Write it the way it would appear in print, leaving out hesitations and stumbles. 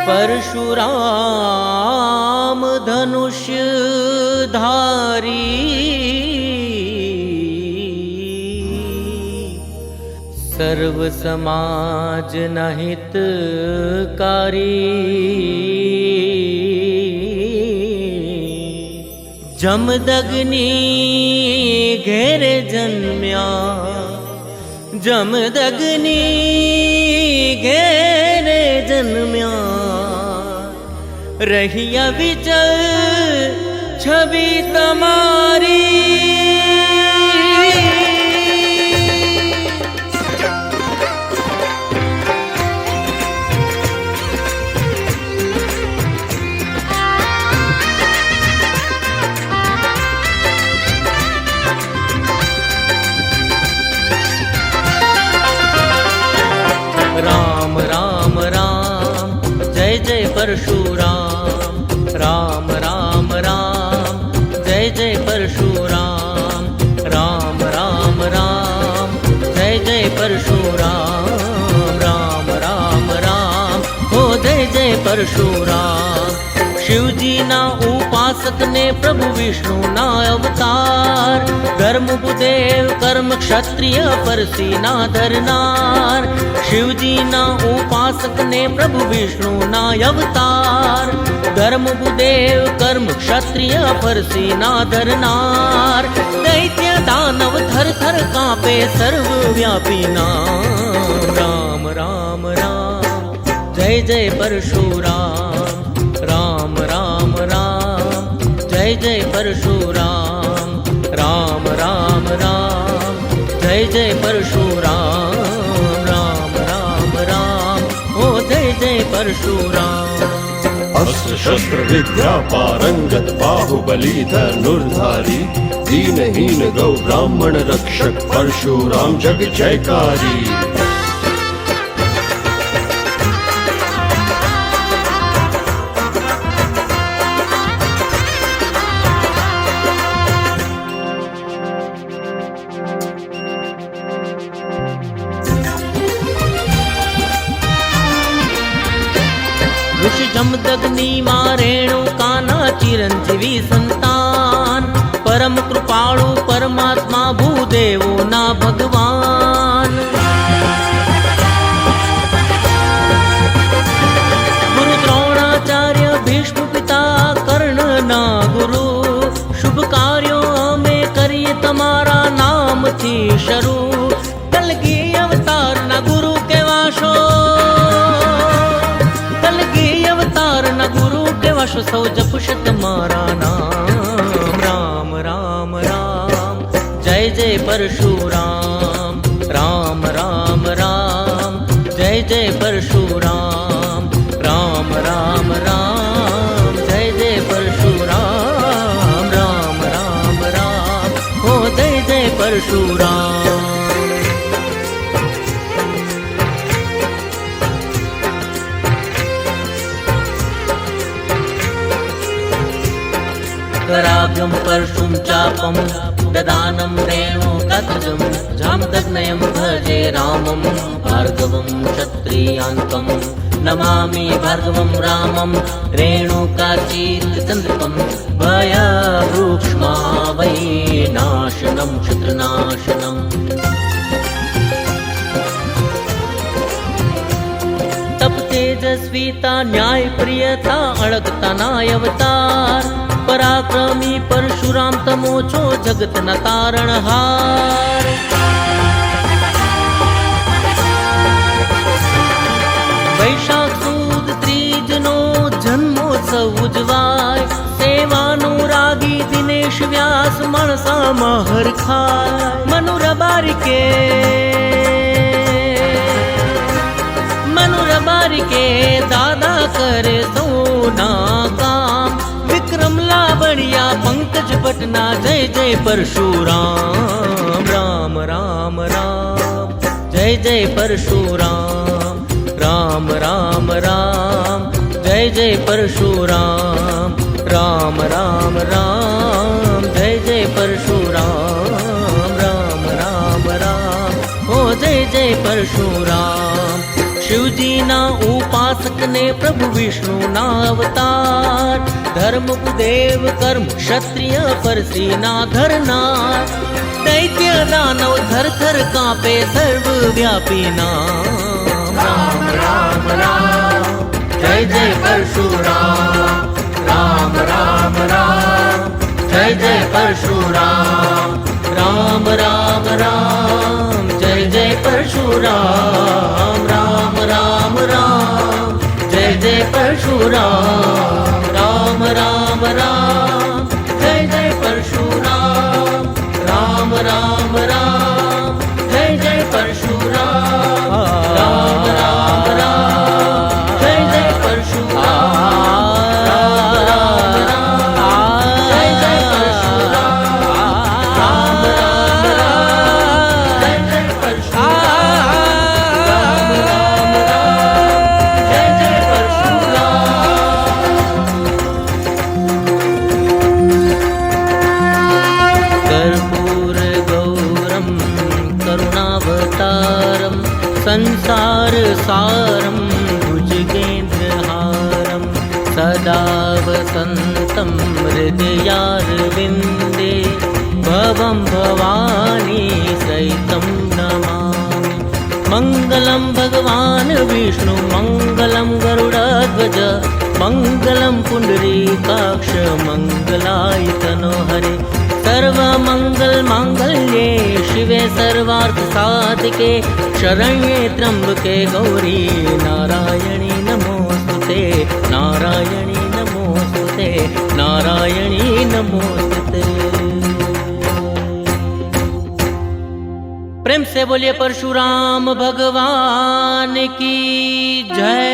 परशुराम धनुष्य धारी, सर्व समाज नहितकारी। जमदग्नि घेरे जन्म्या, जमदग्नि घेरे जन्म्या। रहिया विचल छवि तमारी। राम राम राम जय जय परशुराम। राम राम राम जय जय परशुराम। राम राम राम जय जय परशुराम। राम राम राम हो जय जय परशुराम। शिवजी ना उपासक ने प्रभु विष्णु ना अवतार। धर्म भूदेव कर्म क्षत्रिय परसी ना धरनार। शिवजी ना उपासक ने प्रभु विष्णु ना अवतार। धर्म भूदेव कर्म क्षत्रिय परसी ना धरनार। दैत्य दानव थर थर कांपे सर्वव्यापी नाम। राम राम राम जय जय परशुराम। राम राम राम जय जय परशुराम। राम राम राम जय जय परशुराम। राम राम राम हो जय जय परशुराम। अस्त्र शस्त्र विद्या पारंगत बाहुबली धनुर्धारी। दीनहीन गौ ब्राह्मण रक्षक परशुराम जग जयकारी। ऋषि जमदग्नि मां रेणुकाना चिरंजीवी संतान। परम कृपाळु परमात्मा भूदेवो ना भगवान। गुरु द्रोणाचार्य भीष्म पिता कर्ण ना गुरु। शुभ कार्यों में करिए तमारा नाम थी शरू। कलगी अवतार ना गुरु के वाशो। न गुरु के वश सौ जपुषत मारा नाम। राम राम राम जय जय परशुराम। राम राम राम जय जय परशुराम। राम राम राम जय जय परशुराम। राम राम राम हो जय जय परशुराम। कराभ्यं परशुं चापं ददानं रेणुकध्वजं। जामदग्नयं भजे रामं भार्गवं क्षत्रियान्तं। नमामि भार्गवं रामं रेणुकाचीर्चन्द्रिकं। भयवृक्ष्मा वै नाशनं क्षत्रनाशनम्। तप तेजस्वीता न्याय प्रियता अड़गता नाय अवतार। पराक्रमी परशुराम तमोचो जगत न तारणहार। वैशाख सुद त्रीजनो जन्मोत्सव उजवाय। सेवानुरागी दिनेश व्यास मणसा महर खाय। मनुरबारी के दादा करे सोना काम। विक्रम लावणिया पंकज पटना जय जय परशुराम। राम राम राम जय जय परशुराम। राम राम राम जय जय परशुराम। राम राम राम जय जय परशुराम। राम राम राम हो जय जय परशुराम। शिवजी ना उपास उपासक ने प्रभु विष्णु ना अवतार धर्म देव कर्म क्षत्रिय परसी ना धरनार दैत्य दानव थर थर कांपे सर्वव्यापी नाम राम राम राम जय जय परशुराम राम राम राम जय जय परशुराम राम राम राम जय जय परशुराम राम राम राम जय जय परशुराम राम राम राम जय जय परशुराम राम राम राम जय जय परशुराम राम राम राम जय जय परशुराम राम राम राम जय जय परशुराम राम राम राम जय जय परशुराम राम राम राम जय जय परशुराम कर्पूर गौरम करुणावतारम संसार सारम भुजगेन्द्रहारम सदा वसन्तं हृदयारविन्दे भवं भवानी सहितं नमामि मङ्गलं भगवान् विष्णु मङ्गलं गरुडध्वज मङ्गलं पुण्डरीकाक्ष मङ्गलाय तनोहरे सर्वमङ्गलमाङ्गल्ये शिवे सर्वार्थसाधिके शरण्ये त्र्यम्बके गौरी नारायणी नमोस्तुते नारायणी नमोस्तुते नारायणी नमोस्तुते। प्रेम से बोलिए परशुराम भगवान की जय।